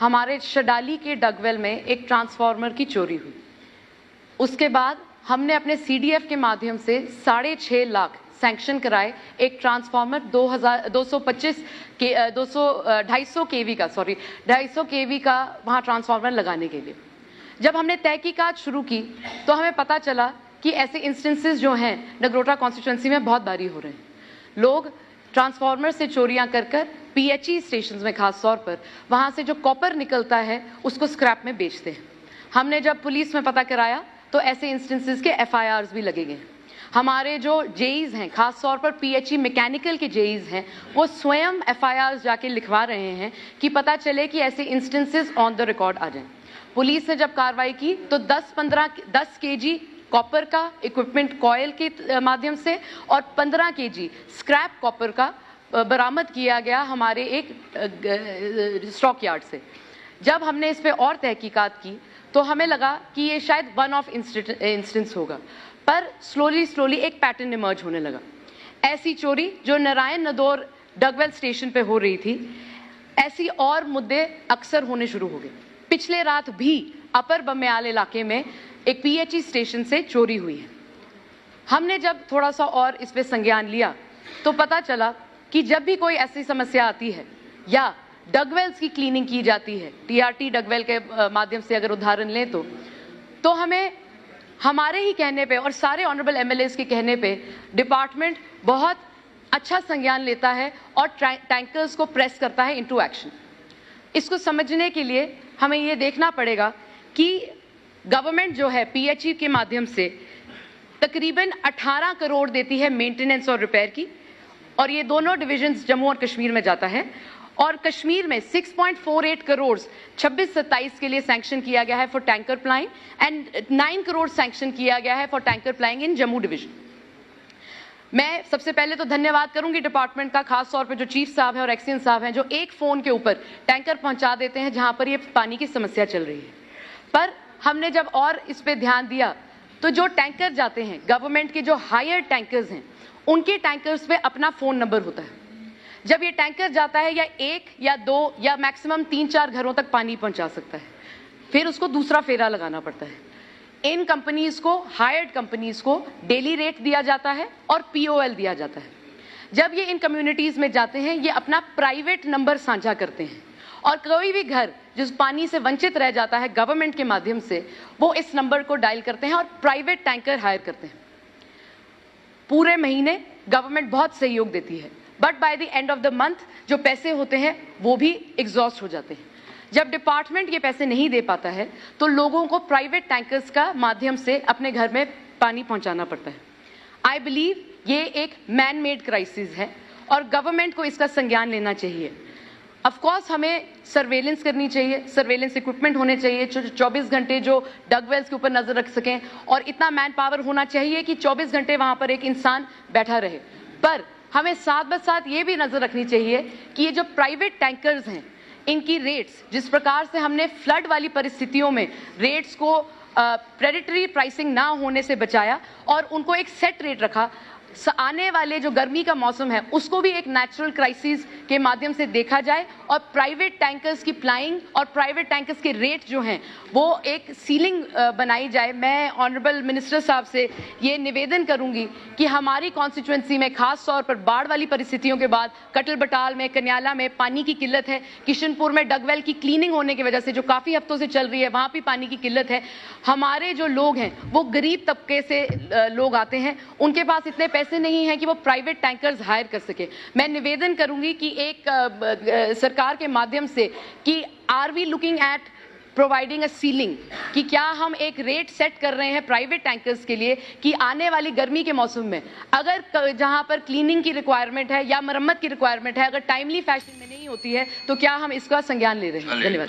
हमारे शडाली के डगवेल में एक ट्रांसफार्मर की चोरी हुई। उसके बाद हमने अपने CDF के माध्यम से 6.5 लाख सैंक्शन कराए एक ट्रांसफार्मर 250 kV का वहाँ ट्रांसफार्मर लगाने के लिए। जब हमने तहकीकात शुरू की तो हमें पता चला कि ऐसे इंस्टेंसेस जो हैं नगरोटा कॉन्स्टिट्यूंसी में बहुत बारी हो रहे हैं। लोग ट्रांसफार्मर से चोरियां कर कर PHE स्टेशन में खास तौर पर वहाँ से जो कॉपर निकलता है उसको स्क्रैप में बेचते हैं। हमने जब पुलिस में पता कराया तो ऐसे इंस्टेंसेस के FIRs भी लगे गए। हमारे जो JEs हैं, खास तौर पर PHE मैकेनिकल के JEs हैं, वो स्वयं FIRs जाके लिखवा रहे हैं कि पता चले कि ऐसे इंस्टेंसेस ऑन द रिकॉर्ड आ जाएं। पुलिस ने जब कार्रवाई की तो 10 kg कॉपर का इक्विपमेंट कॉयल के माध्यम से और 15 kg स्क्रैप कॉपर का बरामद किया गया हमारे एक स्टॉक यार्ड से। जब हमने इस पे और तहकीकात की तो हमें लगा कि ये शायद वन ऑफ इंस्टेंस होगा, पर स्लोली एक पैटर्न इमर्ज होने लगा। ऐसी चोरी जो नारायण नदौर डगवेल स्टेशन पे हो रही थी, ऐसी और मुद्दे अक्सर होने शुरू हो गए। पिछले रात भी अपर बमियाल इलाके में एक PHE स्टेशन से चोरी हुई है। हमने जब थोड़ा सा और इस पे संज्ञान लिया तो पता चला कि जब भी कोई ऐसी समस्या आती है या डगवेल्स की क्लीनिंग की जाती है, TRT डगवेल के माध्यम से अगर उदाहरण लें तो हमें हमारे ही कहने पे और सारे ऑनरेबल MLAs के कहने पे डिपार्टमेंट बहुत अच्छा संज्ञान लेता है और टैंकर्स को प्रेस करता है इनटू एक्शन। इसको समझने के लिए हमें ये देखना पड़ेगा कि गवर्नमेंट जो है PHE के माध्यम से तकरीबन 18 करोड़ देती है मेंटेनेंस और रिपेयर की, और ये दोनों डिविजन्स जम्मू और कश्मीर में जाता है। और कश्मीर में 6.48 करोड़ 26-27 के लिए सैंक्शन किया गया है for tanker प्लाइंग and 9 crore sanction किया गया है for tanker प्लाइंग in Jammu division. मैं सबसे पहले तो धन्यवाद करूंगी डिपार्टमेंट का, खास तौर पे जो चीफ साहब हैं और एक्सीएन साहब हैं जो एक फोन के ऊपर टैंकर पहुंचा देते हैं जहां पर ये पानी की समस्या चल रही है। पर हमने जब और इस पे ध्यान दिया तो जो टैंकर जाते हैं गवर्नमेंट के जो हायर टैंकर्स हैं उनके टैंकर्स पे अपना फोन नंबर होता है। जब ये टैंकर जाता है या 1 या 2 या मैक्सिमम 3-4 घरों तक पानी पहुंचा सकता है, फिर उसको दूसरा फेरा लगाना पड़ता है। इन कंपनीज को, हायर्ड कंपनीज को डेली रेट दिया जाता है और POL दिया जाता है। जब ये इन कम्युनिटीज में जाते हैं ये अपना प्राइवेट नंबर साझा करते हैं और कोई भी घर जिस पानी से वंचित रह जाता है गवर्नमेंट के माध्यम से वो इस नंबर को डायल करते हैं और प्राइवेट टैंकर हायर करते हैं। पूरे महीने गवर्नमेंट बहुत सहयोग देती है, but by the end of the month जो पैसे होते हैं वो भी एग्जॉस्ट हो जाते हैं। जब डिपार्टमेंट ये पैसे नहीं दे पाता है तो लोगों को प्राइवेट टैंकर्स का माध्यम से अपने घर में पानी पहुंचाना पड़ता है। आई बिलीव ये एक मैन मेड क्राइसिस है और गवर्नमेंट को इसका संज्ञान लेना चाहिए। ऑफ कोर्स हमें सर्वेलेंस करनी चाहिए, सर्वेलेंस इक्विपमेंट होने चाहिए जो 24 घंटे जो डगवेल्स के ऊपर नजर रख सकें, और इतना मैन पावर होना चाहिए कि 24 घंटे वहां पर एक इंसान बैठा रहे। पर हमें साथ ब साथ ये भी नजर रखनी चाहिए कि ये जो प्राइवेट टैंकर्स हैं इनकी रेट्स, जिस प्रकार से हमने फ्लड वाली परिस्थितियों में रेट्स को प्रेडेटरी प्राइसिंग ना होने से बचाया और उनको एक सेट रेट रखा, आने वाले जो गर्मी का मौसम है उसको भी एक नेचुरल क्राइसिस के माध्यम से देखा जाए और प्राइवेट टैंकर्स की प्लाइंग और प्राइवेट टैंकर्स के रेट जो हैं वो एक सीलिंग बनाई जाए। मैं ऑनरेबल मिनिस्टर साहब से ये निवेदन करूंगी कि हमारी कॉन्स्टिट्यूएंसी में खास तौर पर बाढ़ वाली परिस्थितियों के बाद कटल बटाल में, कन्याला में पानी की किल्लत है, किशनपुर में डगवेल की क्लीनिंग होने की वजह से जो काफ़ी हफ्तों से चल रही है वहाँ भी पानी की किल्लत है। हमारे जो लोग हैं वो गरीब तबके से लोग आते हैं, उनके पास इतने पैसे नहीं है कि वो प्राइवेट टैंकर्स हायर कर सके। मैं निवेदन करूंगी कि एक सरकार के माध्यम से कि are we looking at providing a ceiling, कि क्या हम एक रेट सेट कर रहे हैं प्राइवेट टैंकर्स के लिए कि आने वाली गर्मी के मौसम में अगर जहां पर क्लीनिंग की रिक्वायरमेंट है या मरम्मत की रिक्वायरमेंट है अगर टाइमली फैशन में नहीं होती है तो क्या हम इसका संज्ञान ले रहे हैं। धन्यवाद।